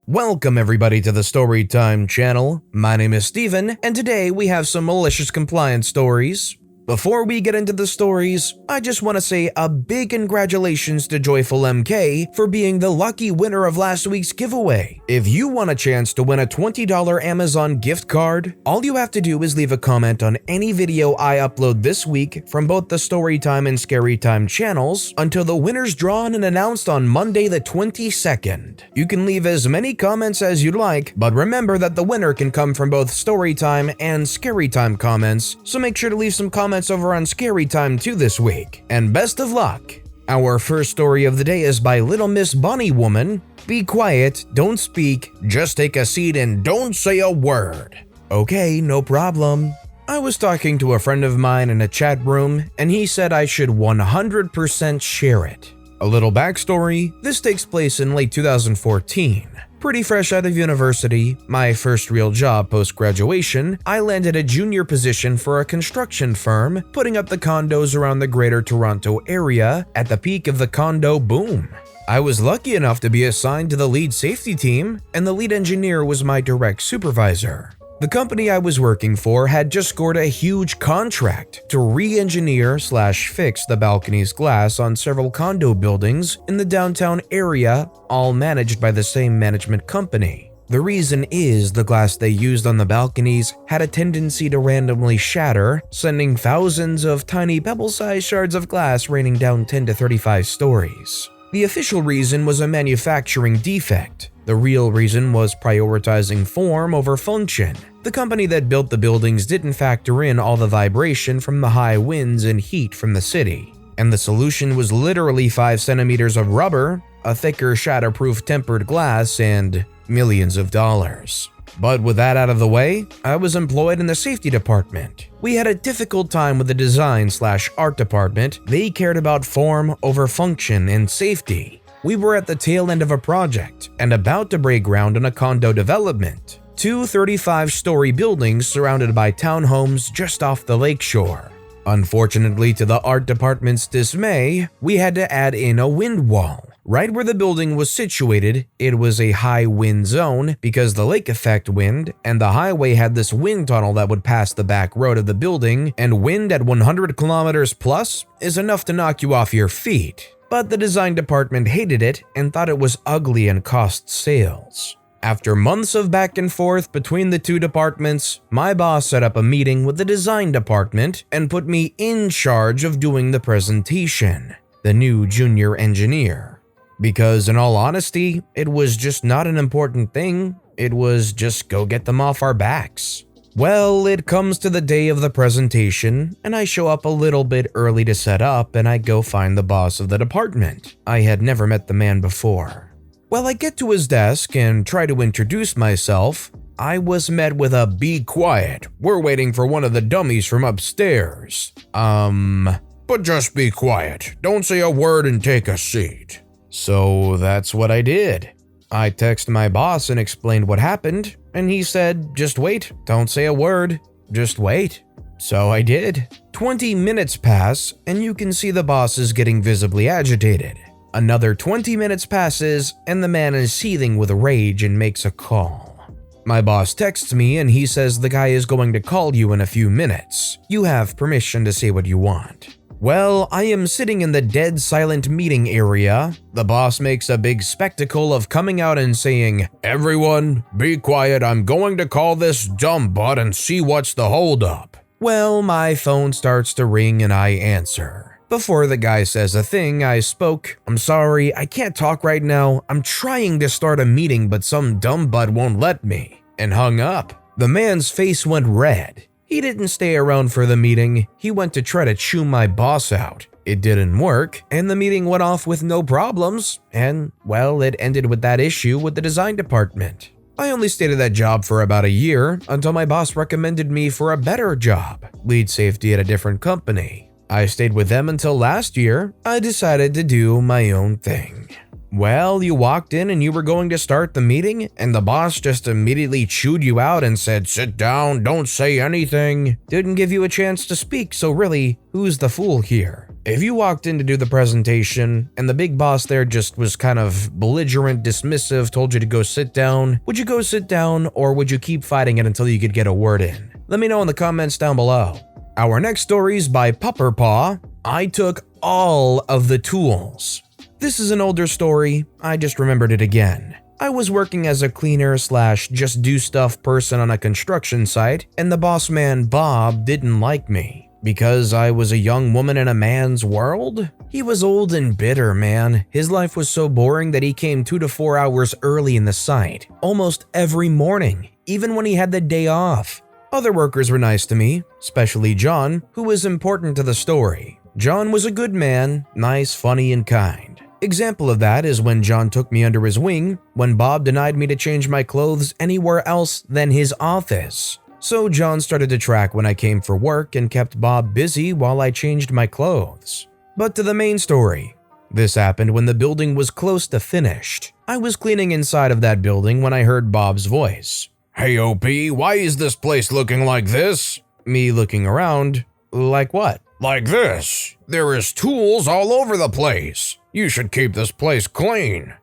Welcome everybody to the Storytime channel. My name is Steven, and today we have some malicious compliance stories. Before we get into the stories, I just want to say a big congratulations to Joyful MK for being the lucky winner of last week's giveaway. If you want a chance to win a $20 Amazon gift card, all you have to do is leave a comment on any video I upload this week from both the Storytime and Scarytime channels until the winner's drawn and announced on Monday the 22nd. You can leave as many comments as you'd like, but remember that the winner can come from both Storytime and Scarytime comments, so make sure to leave some comments over on Scarytime too this week, and best of luck! Our first story of the day is by Little Miss Bunny Woman. Be quiet, don't speak, just take a seat and don't say a word. Okay, no problem. I was talking to a friend of mine in a chat room, and he said I should 100% share it. A little backstory, this takes place in late 2014. Pretty fresh out of university, my first real job post-graduation, I landed a junior position for a construction firm, putting up the condos around the greater Toronto area at the peak of the condo boom. I was lucky enough to be assigned to the lead safety team, and the lead engineer was my direct supervisor. The company I was working for had just scored a huge contract to re-engineer/fix the balcony's glass on several condo buildings in the downtown area, all managed by the same management company. The reason is the glass they used on the balconies had a tendency to randomly shatter, sending thousands of tiny pebble-sized shards of glass raining down 10 to 35 stories. The official reason was a manufacturing defect. The real reason was prioritizing form over function. The company that built the buildings didn't factor in all the vibration from the high winds and heat from the city. And the solution was literally 5 centimeters of rubber, a thicker shatterproof tempered glass, and millions of dollars. But with that out of the way, I was employed in the safety department. We had a difficult time with the design/art department. They cared about form over function and safety. We were at the tail end of a project and about to break ground on a condo development. 2 35-story buildings surrounded by townhomes just off the lakeshore. Unfortunately, to the art department's dismay, we had to add in a wind wall. Right where the building was situated, it was a high wind zone because the lake effect wind and the highway had this wind tunnel that would pass the back road of the building, and wind at 100 kilometers plus is enough to knock you off your feet. But the design department hated it and thought it was ugly and cost sales. After months of back and forth between the two departments, my boss set up a meeting with the design department and put me in charge of doing the presentation, the new junior engineer. Because in all honesty, it was just not an important thing, it was just go get them off our backs. Well, it comes to the day of the presentation, and I show up a little bit early to set up, and I go find the boss of the department. I had never met the man before. Well, I get to his desk and try to introduce myself. I was met with a "be quiet, we're waiting for one of the dummies from upstairs." But just be quiet, don't say a word and take a seat. So that's what I did. I texted my boss and explained what happened, and he said, "Just wait, don't say a word, just wait." So I did. 20 minutes pass, and you can see the boss is getting visibly agitated. Another 20 minutes passes, and the man is seething with rage and makes a call. My boss texts me and he says the guy is going to call you in a few minutes. You have permission to say what you want. Well, I am sitting in the dead silent meeting area. The boss makes a big spectacle of coming out and saying, "Everyone, be quiet, I'm going to call this dumb butt and see what's the holdup." Well, my phone starts to ring and I answer. Before the guy says a thing, I spoke, "I'm sorry, I can't talk right now. I'm trying to start a meeting but some dumb butt won't let me," and hung up. The man's face went red. He didn't stay around for the meeting, he went to try to chew my boss out. It didn't work, and the meeting went off with no problems, and, well, it ended with that issue with the design department. I only stayed at that job for about a year until my boss recommended me for a better job, lead safety at a different company. I stayed with them until last year. I decided to do my own thing. Well, you walked in and you were going to start the meeting, and the boss just immediately chewed you out and said, "Sit down, don't say anything." Didn't give you a chance to speak, so really, who's the fool here? If you walked in to do the presentation, and the big boss there just was kind of belligerent, dismissive, told you to go sit down, would you go sit down, or would you keep fighting it until you could get a word in? Let me know in the comments down below. Our next story is by Pupperpaw. I took all of the tools. This is an older story, I just remembered it again. I was working as a cleaner / just do stuff person on a construction site, and the boss man Bob didn't like me. Because I was a young woman in a man's world? He was old and bitter, man. His life was so boring that he came 2 to 4 hours early in the site, almost every morning, even when he had the day off. Other workers were nice to me, especially John, who was important to the story. John was a good man, nice, funny, and kind. Example of that is when John took me under his wing, when Bob denied me to change my clothes anywhere else than his office. So John started to track when I came for work and kept Bob busy while I changed my clothes. But to the main story. This happened when the building was close to finished. I was cleaning inside of that building when I heard Bob's voice. "Hey OP, why is this place looking like this?" Me looking around. Like what? "Like this. There is tools all over the place. You should keep this place clean."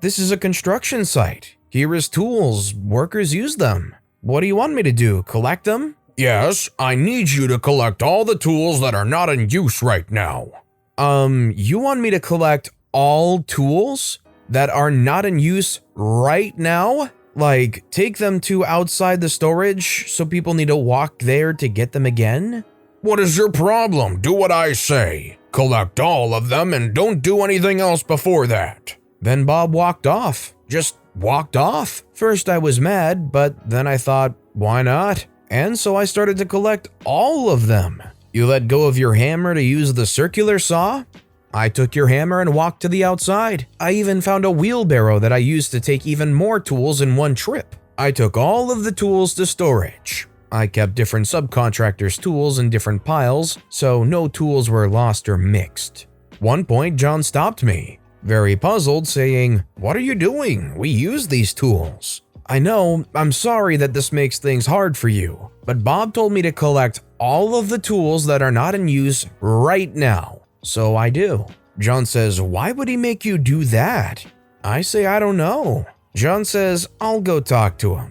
This is a construction site. Here is tools. Workers use them. What do you want me to do? Collect them? "Yes, I need you to collect all the tools that are not in use right now." You want me to collect all tools that are not in use right now? Like, take them to outside the storage so people need to walk there to get them again? "What is your problem? Do what I say. Collect all of them and don't do anything else before that." Then Bob walked off. Just walked off. First I was mad, but then I thought, why not? And so I started to collect all of them. "You let go of your hammer to use the circular saw?" I took your hammer and walked to the outside. I even found a wheelbarrow that I used to take even more tools in one trip. I took all of the tools to storage. I kept different subcontractors' tools in different piles, so no tools were lost or mixed. One point, John stopped me, very puzzled, saying, "What are you doing? We use these tools." "I know, I'm sorry that this makes things hard for you, but Bob told me to collect all of the tools that are not in use right now. So I do." John says, "Why would he make you do that?" I say, "I don't know." John says, "I'll go talk to him."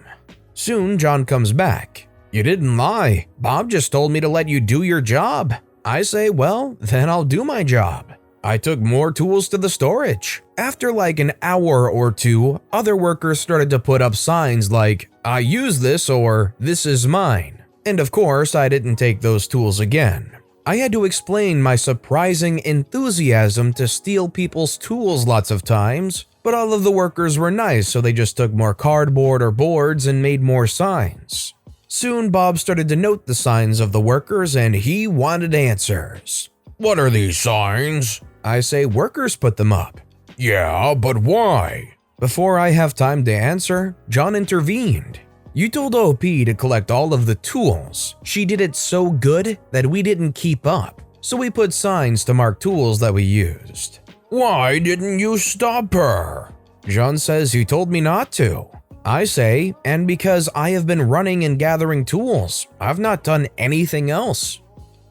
Soon, John comes back. "You didn't lie. Bob just told me to let you do your job." I say, "Well, then I'll do my job." I took more tools to the storage. After like an hour or two, other workers started to put up signs like, "I use this," or "This is mine." And of course, I didn't take those tools again. I had to explain my surprising enthusiasm to steal people's tools lots of times, but all of the workers were nice, so they just took more cardboard or boards and made more signs. Soon, Bob started to note the signs of the workers and he wanted answers. "What are these signs?" I say, "Workers put them up." "Yeah, but why?" Before I have time to answer, John intervened. "You told OP to collect all of the tools. She did it so good that we didn't keep up. So we put signs to mark tools that we used." "Why didn't you stop her?" John says he told me not to. I say, "And because I have been running and gathering tools. I've not done anything else."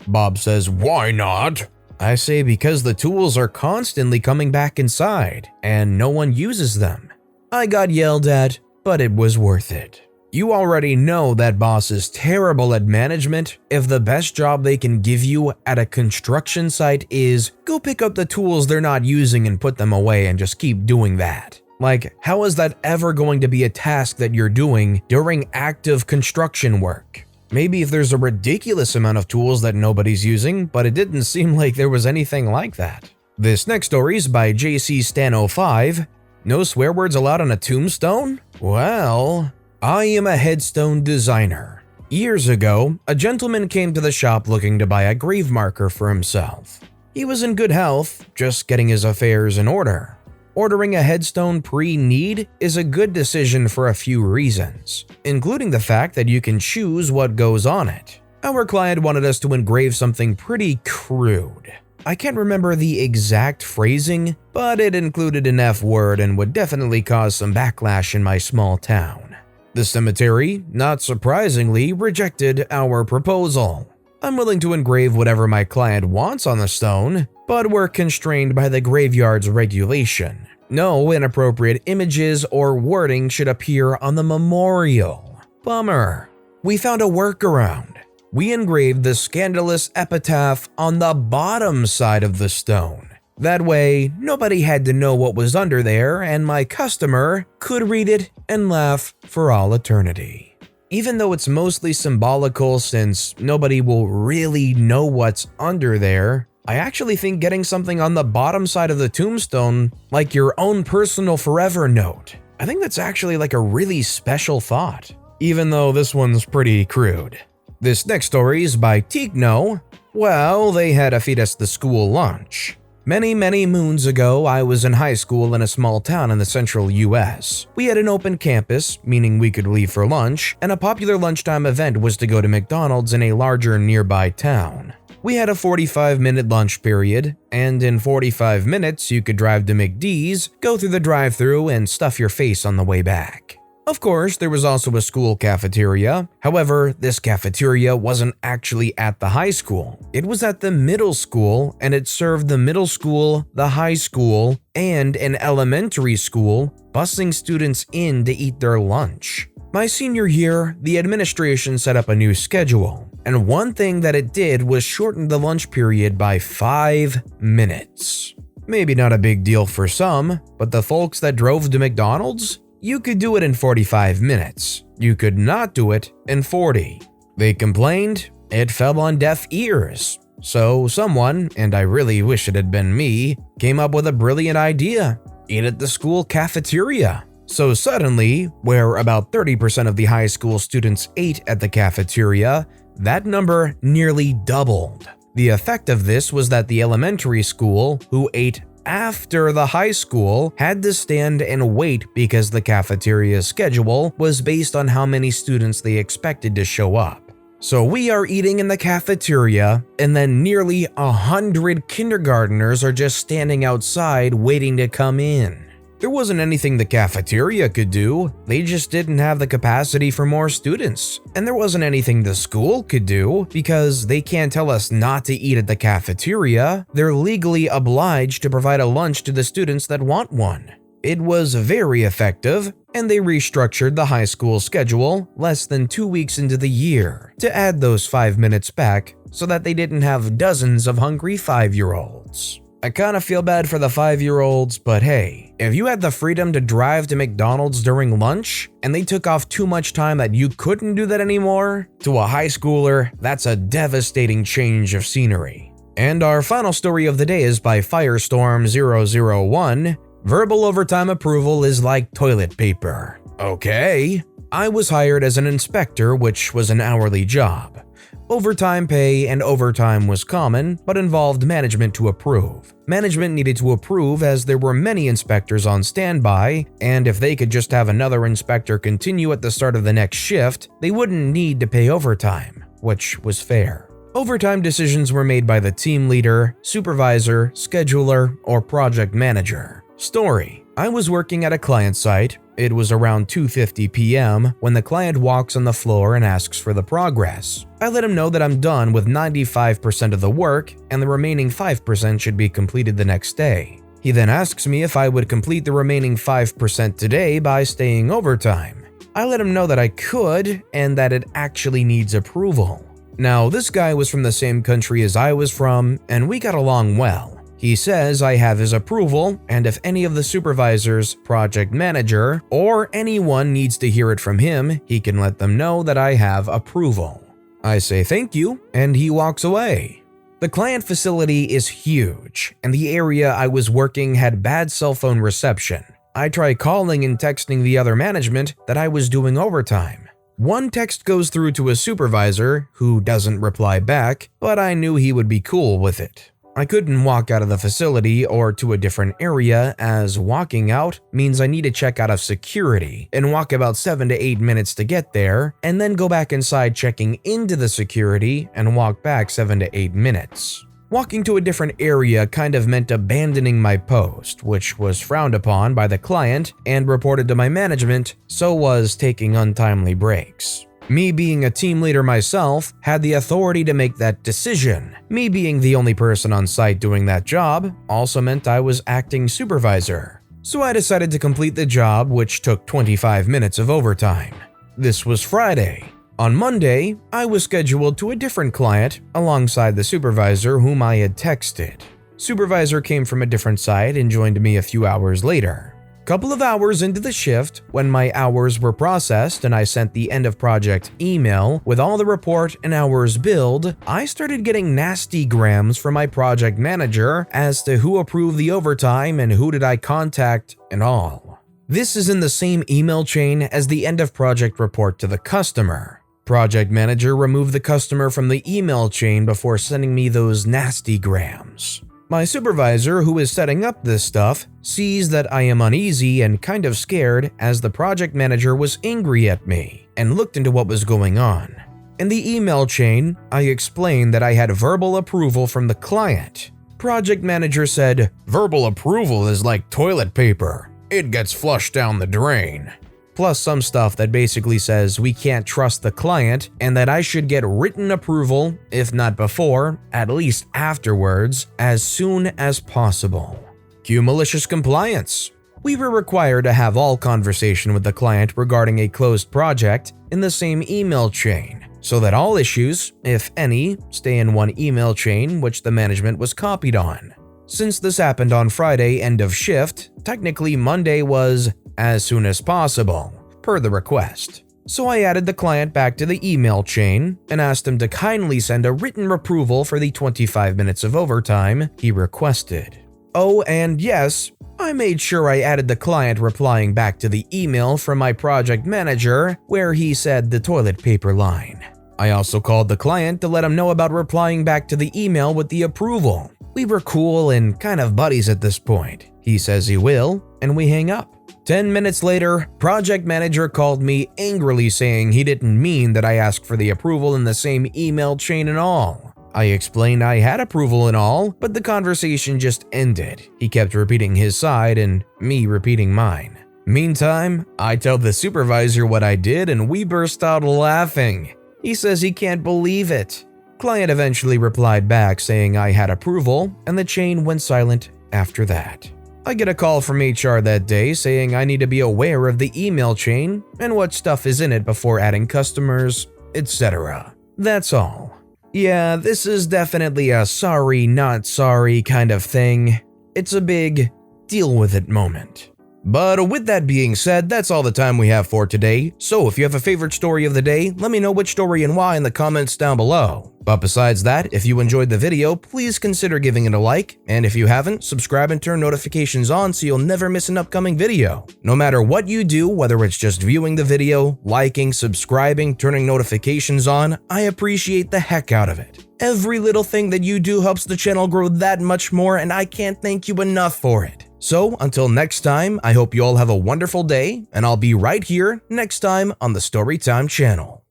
Bob says, "Why not?" I say, "Because the tools are constantly coming back inside and no one uses them." I got yelled at, but it was worth it. You already know that boss is terrible at management if the best job they can give you at a construction site is go pick up the tools they're not using and put them away and just keep doing that. Like, how is that ever going to be a task that you're doing during active construction work? Maybe if there's a ridiculous amount of tools that nobody's using, but it didn't seem like there was anything like that. This next story is by JC Stan05. No swear words allowed on a tombstone? Well, I am a headstone designer. Years ago, a gentleman came to the shop looking to buy a grave marker for himself. He was in good health, just getting his affairs in order. Ordering a headstone pre-need is a good decision for a few reasons, including the fact that you can choose what goes on it. Our client wanted us to engrave something pretty crude. I can't remember the exact phrasing, but it included an F word and would definitely cause some backlash in my small town. The cemetery, not surprisingly, rejected our proposal. I'm willing to engrave whatever my client wants on the stone, but we're constrained by the graveyard's regulation. No inappropriate images or wording should appear on the memorial. Bummer. We found a workaround. We engraved the scandalous epitaph on the bottom side of the stone. That way, nobody had to know what was under there, and my customer could read it and laugh for all eternity. Even though it's mostly symbolical since nobody will really know what's under there, I actually think getting something on the bottom side of the tombstone, like your own personal forever note, I think that's actually like a really special thought, even though this one's pretty crude. This next story is by Tigno. Well, they had a feed us the school lunch. Many moons ago, I was in high school in a small town in the central US. We had an open campus, meaning we could leave for lunch, and a popular lunchtime event was to go to McDonald's in a larger nearby town. We had a 45-minute lunch period, and in 45 minutes you could drive to McD's, go through the drive-thru, and stuff your face on the way back. Of course, there was also a school cafeteria. However, this cafeteria wasn't actually at the high school. It was at the middle school, and it served the middle school, the high school, and an elementary school, busing students in to eat their lunch. My senior year, the administration set up a new schedule, and one thing that it did was shorten the lunch period by 5 minutes. Maybe not a big deal for some, but the folks that drove to McDonald's? You could do it in 45 minutes. You could not do it in 40. They complained, it fell on deaf ears. So someone, and I really wish it had been me, came up with a brilliant idea: eat at the school cafeteria. So suddenly, where about 30% of the high school students ate at the cafeteria, that number nearly doubled. The effect of this was that the elementary school, who ate after the high school, had to stand and wait because the cafeteria schedule was based on how many students they expected to show up. So we are eating in the cafeteria, and then nearly 100 kindergartners are just standing outside waiting to come in. There wasn't anything the cafeteria could do, they just didn't have the capacity for more students. And there wasn't anything the school could do, because they can't tell us not to eat at the cafeteria. They're legally obliged to provide a lunch to the students that want one. It was very effective, and they restructured the high school schedule less than 2 weeks into the year to add those 5 minutes back so that they didn't have dozens of hungry 5-year-olds. I kinda feel bad for the 5-year-olds, but hey, if you had the freedom to drive to McDonald's during lunch and they took off too much time that you couldn't do that anymore, to a high schooler, that's a devastating change of scenery. And our final story of the day is by Firestorm001. Verbal overtime approval is like toilet paper. Okay. I was hired as an inspector, which was an hourly job. Overtime pay and overtime was common, but involved management to approve. Management needed to approve as there were many inspectors on standby, and if they could just have another inspector continue at the start of the next shift, they wouldn't need to pay overtime, which was fair. Overtime decisions were made by the team leader, supervisor, scheduler, or project manager. Story: I was working at a client site. It was around 2:50 p.m. when the client walks on the floor and asks for the progress. I let him know that I'm done with 95% of the work and the remaining 5% should be completed the next day. He then asks me if I would complete the remaining 5% today by staying overtime. I let him know that I could and that it actually needs approval. Now, this guy was from the same country as I was from, and we got along well. He says I have his approval, and if any of the supervisors, project manager, or anyone needs to hear it from him, he can let them know that I have approval. I say thank you, and he walks away. The client facility is huge, and the area I was working had bad cell phone reception. I try calling and texting the other management that I was doing overtime. One text goes through to a supervisor, who doesn't reply back, but I knew he would be cool with it. I couldn't walk out of the facility or to a different area, as walking out means I need to check out of security and walk about 7 to 8 minutes to get there, and then go back inside checking into the security and walk back 7 to 8 minutes. Walking to a different area kind of meant abandoning my post, which was frowned upon by the client and reported to my management, so was taking untimely breaks. Me being a team leader myself had the authority to make that decision. Me being the only person on site doing that job also meant I was acting supervisor. So I decided to complete the job, which took 25 minutes of overtime. This was Friday. On Monday, I was scheduled to a different client alongside the supervisor whom I had texted. Supervisor came from a different site and joined me a few hours later. Couple of hours into the shift, when my hours were processed and I sent the end of project email with all the report and hours billed, I started getting nasty grams from my project manager as to who approved the overtime and who did I contact and all. This is in the same email chain as the end of project report to the customer. Project manager removed the customer from the email chain before sending me those nasty grams. My supervisor, who is setting up this stuff, sees that I am uneasy and kind of scared as the project manager was angry at me and looked into what was going on. In the email chain, I explained that I had verbal approval from the client. Project manager said, "Verbal approval is like toilet paper. It gets flushed down the drain." Plus some stuff that basically says we can't trust the client and that I should get written approval, if not before, at least afterwards, as soon as possible. Cue malicious compliance. We were required to have all conversation with the client regarding a closed project in the same email chain, so that all issues, if any, stay in one email chain which the management was copied on. Since this happened on Friday end of shift, technically Monday was as soon as possible, per the request. So I added the client back to the email chain and asked him to kindly send a written approval for the 25 minutes of overtime he requested. Oh, and yes, I made sure I added the client replying back to the email from my project manager where he said the toilet paper line. I also called the client to let him know about replying back to the email with the approval. We were cool and kind of buddies at this point. He says he will, and we hang up. 10 minutes later, project manager called me angrily saying he didn't mean that I asked for the approval in the same email chain and all. I explained I had approval and all, but the conversation just ended. He kept repeating his side and me repeating mine. Meantime, I tell the supervisor what I did and we burst out laughing. He says he can't believe it. Client eventually replied back saying I had approval and the chain went silent after that. I get a call from HR that day saying I need to be aware of the email chain and what stuff is in it before adding customers, etc. That's all. Yeah, this is definitely a sorry not sorry kind of thing. It's a big deal with it moment. But with that being said, that's all the time we have for today. So if you have a favorite story of the day, let me know which story and why in the comments down below. But besides that, if you enjoyed the video, please consider giving it a like, and if you haven't, subscribe and turn notifications on so you'll never miss an upcoming video. No matter what you do, whether it's just viewing the video, liking, subscribing, turning notifications on, I appreciate the heck out of it. Every little thing that you do helps the channel grow that much more, and I can't thank you enough for it. So, until next time, I hope you all have a wonderful day, and I'll be right here next time on the Storytime channel.